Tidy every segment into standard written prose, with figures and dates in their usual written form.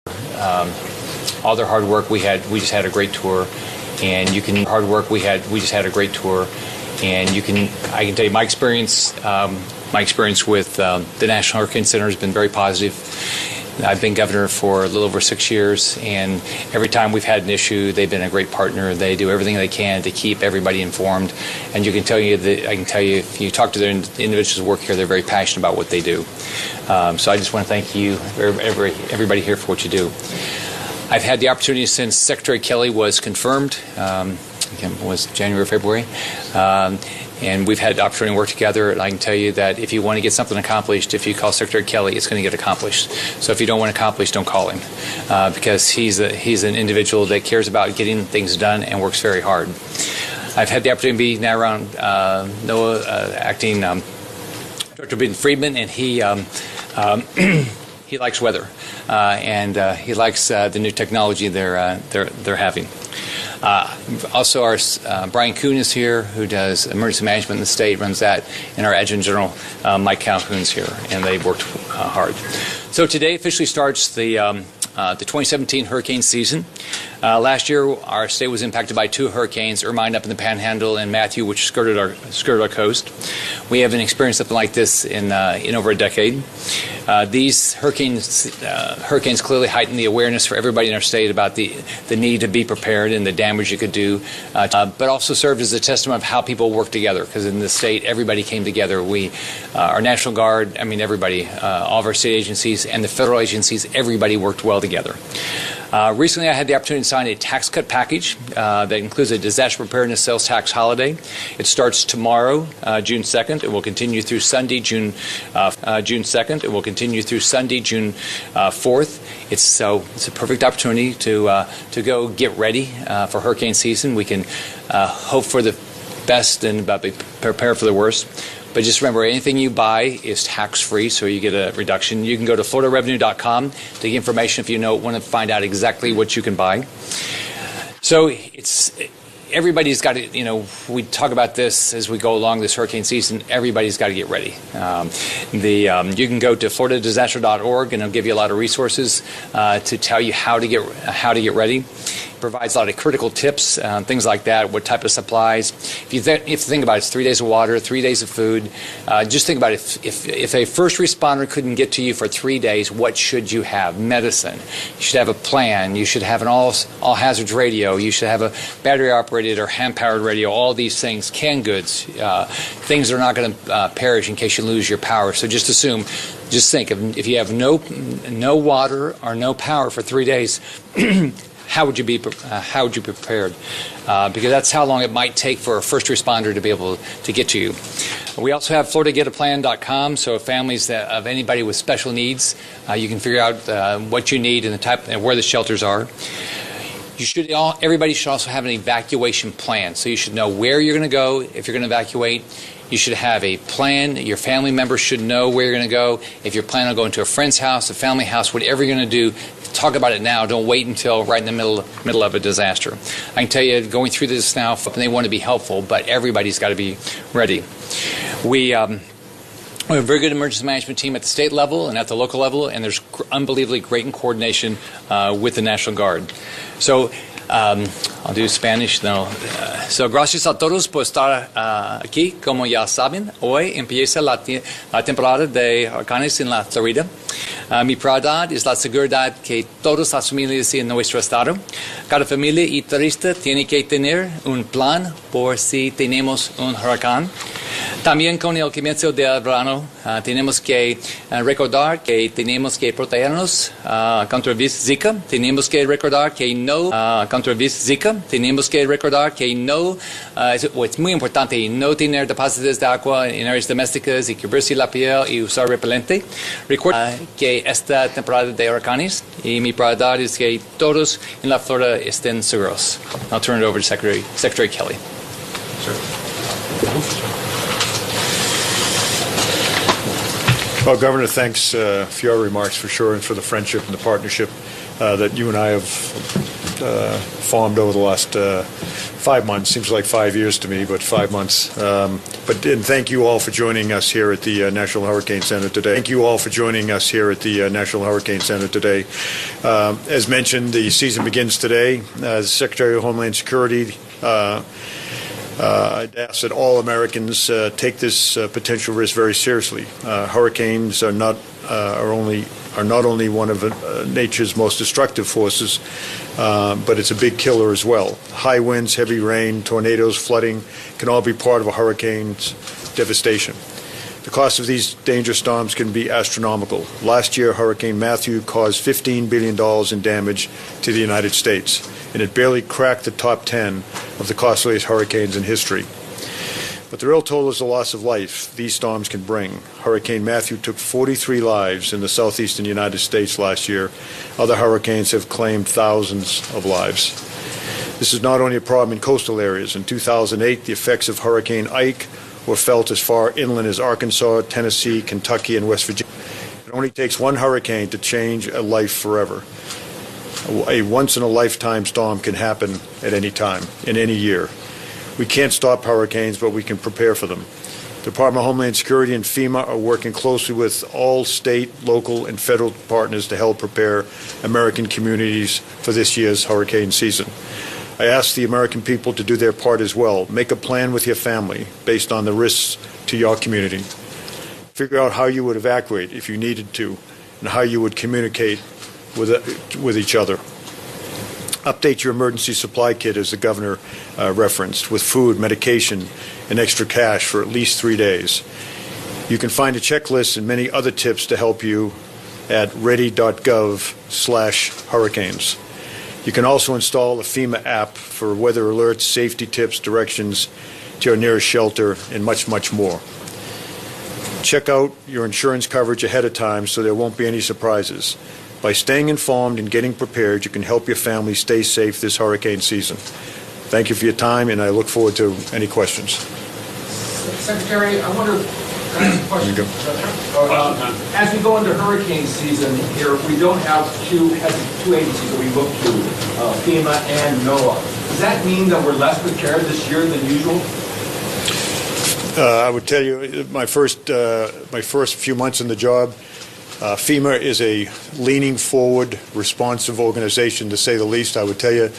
all their hard work. We just had a great tour, and you can hard work. We just had a great tour, and I can tell you my experience. My experience with the National Hurricane Center has been very positive. I've been governor for a little over 6 years, and every time we've had an issue, they've been a great partner. They do everything they can to keep everybody informed, and I can tell you if you talk to the individuals who work here, they're very passionate about what they do. So I just want to thank you, everybody here, for what you do. I've had the opportunity since Secretary Kelly was confirmed. Was January or February. And we've had the opportunity to work together, and I can tell you that if you want to get something accomplished, if you call Secretary Kelly, it's going to get accomplished. So if you don't want to accomplish, don't call him, because he's an individual that cares about getting things done and works very hard. I've had the opportunity to be now around NOAA acting Director Ben Friedman, and he likes weather, and he likes the new technology they're having. Also, our Brian Kuhn is here, who does emergency management in the state, runs that, and our Adjutant General Mike Calhoun's here, and they've worked hard. So today officially starts the 2017 hurricane season. Last year, our state was impacted by 2 hurricanes, Irma up in the Panhandle and Matthew, which skirted our coast. We haven't experienced something like this in over a decade. These hurricanes clearly heighten the awareness for everybody in our state about the need to be prepared and the damage it could do, but also served as a testament of how people work together, because in the state, everybody came together. Our National Guard, everybody, all of our state agencies and the federal agencies, everybody worked well together. Recently, I had the opportunity to sign a tax cut package that includes a disaster preparedness sales tax holiday. It starts tomorrow, June 2nd. It will continue through Sunday, June 2nd. It will continue through Sunday, June 4th. It's a perfect opportunity to go get ready for hurricane season. We can hope for the best and be prepared for the worst. But just remember, anything you buy is tax-free, so you get a reduction. You can go to floridarevenue.com to get information if you want to find out exactly what you can buy. So everybody's got to, we talk about this as we go along this hurricane season. Everybody's got to get ready. You can go to floridadisaster.org, and it'll give you a lot of resources to tell you how to get ready. Provides a lot of critical tips, things like that, what type of supplies. If you think about it, it's 3 days of water, 3 days of food. Just think about it. If a first responder couldn't get to you for 3 days, what should you have? Medicine. You should have a plan. You should have an all hazards radio. You should have a battery operated or hand powered radio. All these things, canned goods, things that are not going to perish in case you lose your power. So just think, if you have no water or no power for 3 days. How would you be prepared? Because that's how long it might take for a first responder to be able to get to you. We also have FloridaGetAPlan.com, so families of anybody with special needs, you can figure out what you need and the type and where the shelters are. Everybody should also have an evacuation plan, so you should know where you're going to go if you're going to evacuate. You should have a plan. Your family members should know where you're going to go. If you're planning on going to a friend's house, a family house, whatever you're going to do, talk about it now. Don't wait until right in the middle of a disaster. I can tell you, going through this now, they want to be helpful, but everybody's got to be ready. We have a very good emergency management team at the state level and at the local level, and there's unbelievably great coordination with the National Guard. So I'll do Spanish now. So gracias a todos por estar aquí. Como ya saben, hoy empieza la temporada de huracanes en la Florida. Mi prioridad es la seguridad que todas las familias en nuestro estado. Cada familia y turista tiene que tener un plan por si tenemos un huracán. También con el comienzo del verano tenemos que recordar que tenemos que protegernos contra Zika. Tenemos que recordar que contra Zika. Tenemos que recordar que es muy importante no tener depósitos de agua en áreas domésticas y cubrirse la piel y usar repelente. Recuerda que esta temporada de huracanes y mi prioridad es que todos en la Florida estén seguros. I'll turn it over to Secretary Kelly. Sure. Well, Governor, thanks for your remarks for sure, and for the friendship and the partnership that you and I have formed over the last 5 months. Seems like 5 years to me, but 5 months. And thank you all for joining us here at the National Hurricane Center today. Thank you all for joining us here at the National Hurricane Center today. As mentioned, the season begins today. As Secretary of Homeland Security, I'd ask that all Americans take this potential risk very seriously. Hurricanes are not only one of nature's most destructive forces, but it's a big killer as well. High winds, heavy rain, tornadoes, flooding can all be part of a hurricane's devastation. The cost of these dangerous storms can be astronomical. Last year, Hurricane Matthew caused $15 billion in damage to the United States, and it barely cracked the top 10 of the costliest hurricanes in history. But the real total is the loss of life these storms can bring. Hurricane Matthew took 43 lives in the southeastern United States last year. Other hurricanes have claimed thousands of lives. This is not only a problem in coastal areas. In 2008, the effects of Hurricane Ike were felt as far inland as Arkansas, Tennessee, Kentucky, and West Virginia. It only takes one hurricane to change a life forever. A once-in-a-lifetime storm can happen at any time, in any year. We can't stop hurricanes, but we can prepare for them. The Department of Homeland Security and FEMA are working closely with all state, local, and federal partners to help prepare American communities for this year's hurricane season. I ask the American people to do their part as well. Make a plan with your family based on the risks to your community. Figure out how you would evacuate if you needed to, and how you would communicate with each other. Update your emergency supply kit, as the governor referenced, with food, medication, and extra cash for at least 3 days. You can find a checklist and many other tips to help you at ready.gov/hurricanes. You can also install a FEMA app for weather alerts, safety tips, directions to your nearest shelter, and much, much more. Check out your insurance coverage ahead of time so there won't be any surprises. By staying informed and getting prepared, you can help your family stay safe this hurricane season. Thank you for your time, and I look forward to any questions. Secretary, I wonder, can I ask a question? As we go into hurricane season here, we don't have two agencies that we look to, FEMA and NOAA. Does that mean that we're less prepared this year than usual? I would tell you, my first few months in the job, FEMA is a leaning forward, responsive organization, to say the least. I would tell you,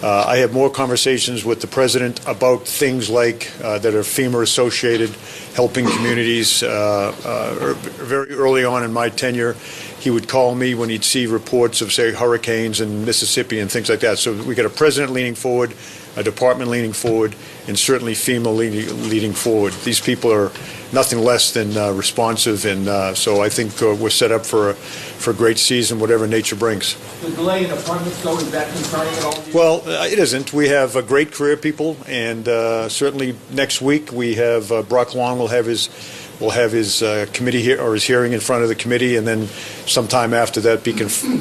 I have more conversations with the president about things like that are FEMA associated, helping communities. Very early on in my tenure, he would call me when he'd see reports of, say, hurricanes in Mississippi and things like that. So we got a president leaning forward, a department leaning forward, and certainly FEMA leading forward. These people are nothing less than responsive, and so I think we're set up for a great season, whatever nature brings. The delay in appointments, though, is that concerning at all? Well, it isn't. We have great career people, and certainly next week we have Brock Long will have his committee here, or his hearing in front of the committee, and then sometime after that,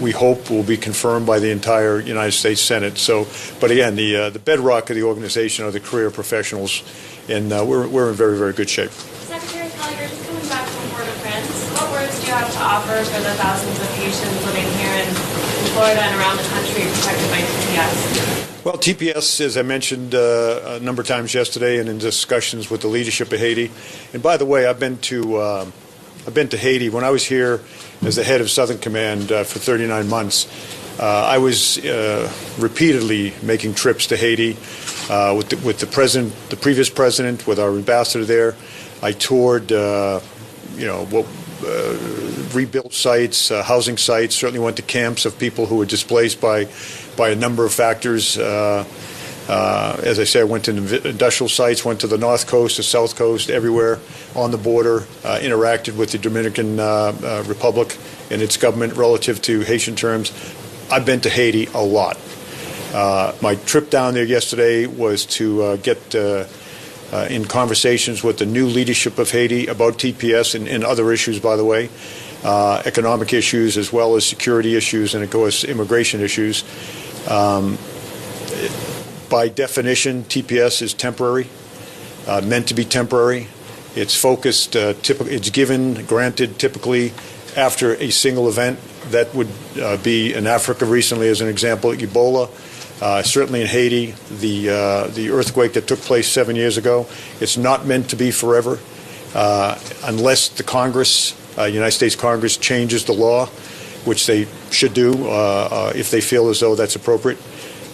we hope will be confirmed by the entire United States Senate. So, but again, the bedrock of the organization are the career professionals, and we're in very, very good shape. Secretary Collier, just coming back from Port-au-Prince, what words do you have to offer for the thousands of patients living here in Florida and around the country protected by TPS? Well, TPS, as I mentioned a number of times yesterday and in discussions with the leadership of Haiti, and by the way, I've been to Haiti. When I was here as the head of Southern Command for 39 months, I was repeatedly making trips to Haiti with the president, the previous president, with our ambassador there. I toured, rebuilt sites, housing sites. Certainly went to camps of people who were displaced by a number of factors. As I said, I went to industrial sites, went to the North Coast, the South Coast, everywhere on the border, interacted with the Dominican Republic and its government relative to Haitian terms. I've been to Haiti a lot. My trip down there yesterday was to get in conversations with the new leadership of Haiti about TPS and other issues, by the way, economic issues as well as security issues and, of course, immigration issues. By definition, TPS is temporary, meant to be temporary, It's focused, it's granted typically after a single event. That would be in Africa recently, as an example, Ebola. Certainly in Haiti, the earthquake that took place 7 years ago. It's not meant to be forever, unless the Congress, United States Congress, changes the law, which they should do if they feel as though that's appropriate.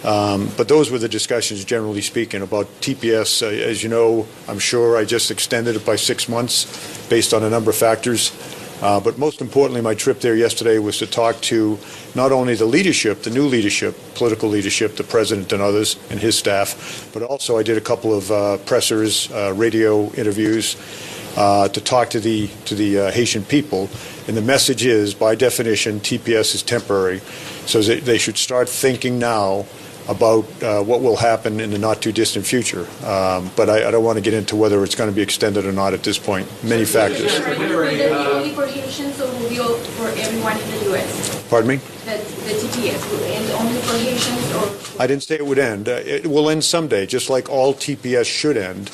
But those were the discussions, generally speaking, about TPS. As you know, I'm sure I just extended it by 6 months based on a number of factors. But most importantly, my trip there yesterday was to talk to not only the leadership, the new leadership, political leadership, the president and others and his staff, but also I did a couple of pressers, radio interviews to talk to the Haitian people. And the message is, by definition, TPS is temporary. So they should start thinking now about what will happen in the not-too-distant future. But I don't want to get into whether it's going to be extended or not at this point. Many factors. Will it be only for Haitians or will it be for everyone in the U.S.? Pardon me? The TPS, will it end only for Haitians or? I didn't say it would end. It will end someday, just like all TPS should end.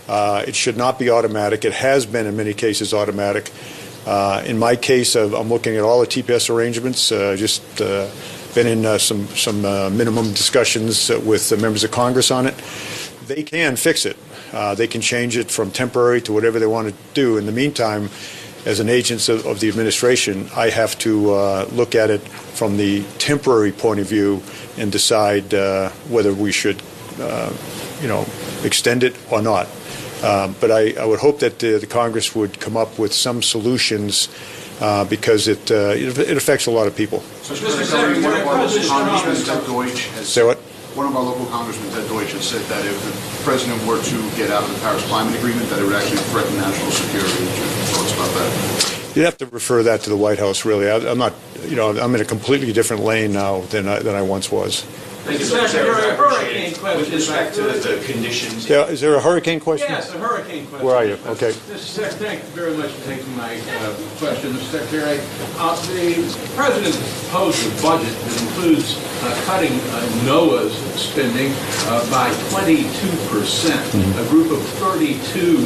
It should not be automatic. It has been, in many cases, automatic. In my case, I'm looking at all the TPS arrangements, been in some minimum discussions with members of Congress on it. They can fix it. They can change it from temporary to whatever they want to do. In the meantime, as an agent of the administration, I have to look at it from the temporary point of view and decide whether we should, extend it or not. But I would hope that the Congress would come up with some solutions because it affects a lot of people. So, Mr. Secretary, one of our local congressmen, Ted Deutsch, has Say what? One of our local congressmen, Ted Deutsch, has said that if the president were to get out of the Paris Climate Agreement, that it would actually threaten national security. Your thoughts about that? You'd have to refer that to the White House, really. I'm not, I'm in a completely different lane now than I once was. Thank you, Secretary. A hurricane question. With respect to the conditions. Yeah, is there a hurricane question? Yes, a hurricane question. Where are you? Okay. Mr. Secretary, thank you very much for taking my question, Mr. Secretary. The President proposed a budget that includes cutting NOAA's spending by 22%. A group of 32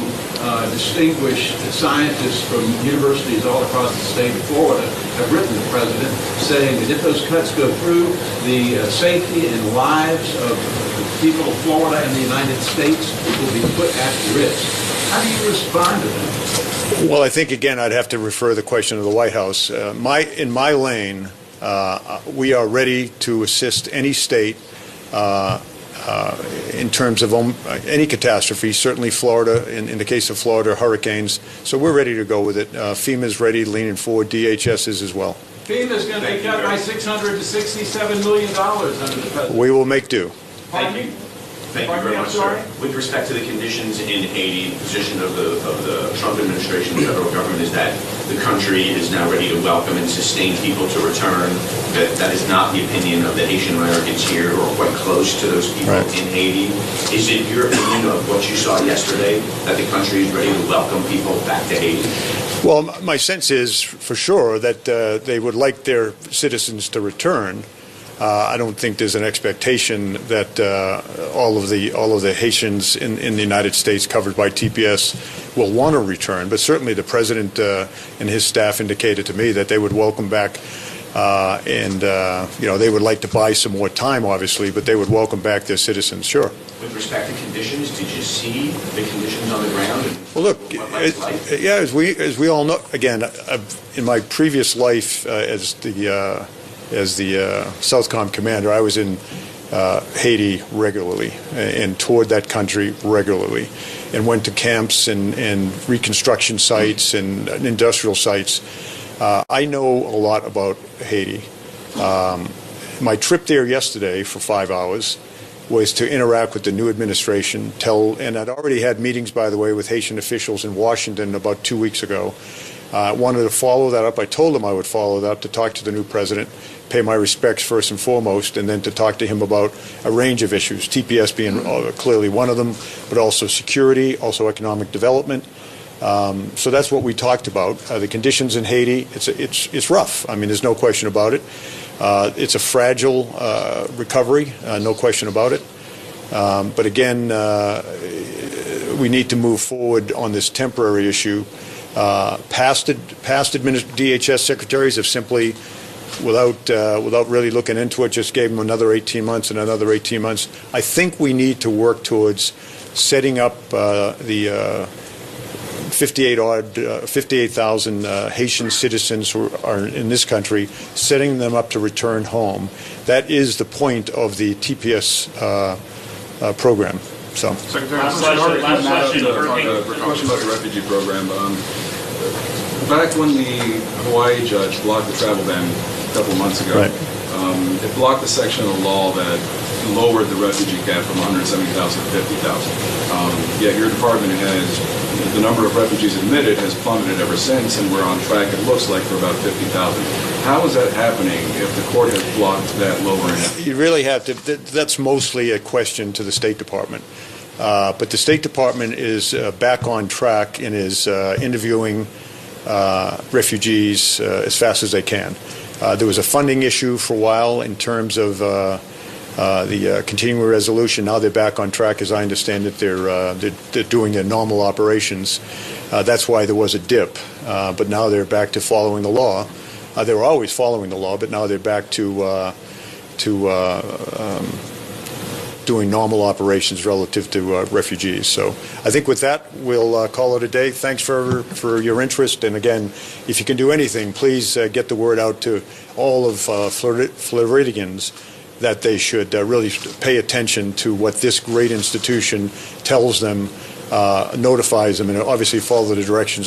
distinguished scientists from universities all across the state of Florida have written to the President saying that if those cuts go through, the safety and lives of the people of Florida and the United States will be put at risk. How do you respond to that? Well, I think, again, I'd have to refer the question to the White House. In my lane, we are ready to assist any state in terms of any catastrophe, certainly Florida, in the case of Florida, hurricanes. So we're ready to go with it. FEMA's ready, leaning forward. DHS is as well. FEMA's going to be cut by $600 to $67 million under the President. We will make do. Thank you. Thank you very much, sir. With respect to the conditions in Haiti, the position of the Trump administration, the federal government, is that the country is now ready to welcome and sustain people to return. That is not the opinion of the Haitian Americans here, or quite close to those people in Haiti. Is it your opinion of what you saw yesterday, that the country is ready to welcome people back to Haiti? Well, my sense is, for sure, that they would like their citizens to return. I don't think there's an expectation that all of the Haitians in the United States covered by TPS will want to return. But certainly the president and his staff indicated to me that they would welcome back, and they would like to buy some more time, obviously, but they would welcome back their citizens. Sure. With respect to conditions, did you see the conditions on the ground? Well, look, as we all know, again, in my previous life as the Southcom commander, I was in Haiti regularly and toured that country regularly and went to camps and reconstruction sites and industrial sites. I know a lot about Haiti. My trip there yesterday for 5 hours was to interact with the new administration, and I'd already had meetings, by the way, with Haitian officials in Washington about 2 weeks ago. I wanted to follow that up. I told them I would follow that up to talk to the new president, pay my respects first and foremost, and then to talk to him about a range of issues, TPS being clearly one of them, but also security, also economic development. So that's what we talked about. The conditions in Haiti, it's rough. I mean, there's no question about it. It's a fragile recovery, no question about it. But again, we need to move forward on this temporary issue. Past DHS secretaries have simply, without really looking into it, just gave them another 18 months and another 18 months. I think we need to work towards setting up the 58,000 Haitian citizens who are in this country, setting them up to return home. That is the point of the TPS program. So, Secretary, Last question. A question about the refugee program. Back when the Hawaii judge blocked the travel ban a couple of months ago, right. It blocked the section of the law that lowered the refugee cap from 170,000 to 50,000. Yet your department has, the number of refugees admitted has plummeted ever since, and we're on track, it looks like, for about 50,000. How is that happening if the court has blocked that lowering? You really have to, that's mostly a question to the State Department. But the State Department is back on track and is interviewing refugees as fast as they can. There was a funding issue for a while in terms of the continuing resolution. Now they're back on track, as I understand it. They're doing their normal operations. That's why there was a dip. But now they're back to following the law. They were always following the law, but now they're back to doing normal operations relative to refugees. So I think with that, we'll call it a day. Thanks for your interest. And again, if you can do anything, please get the word out to all of Floridians that they should really pay attention to what this great institution tells them, notifies them, and obviously follow the directions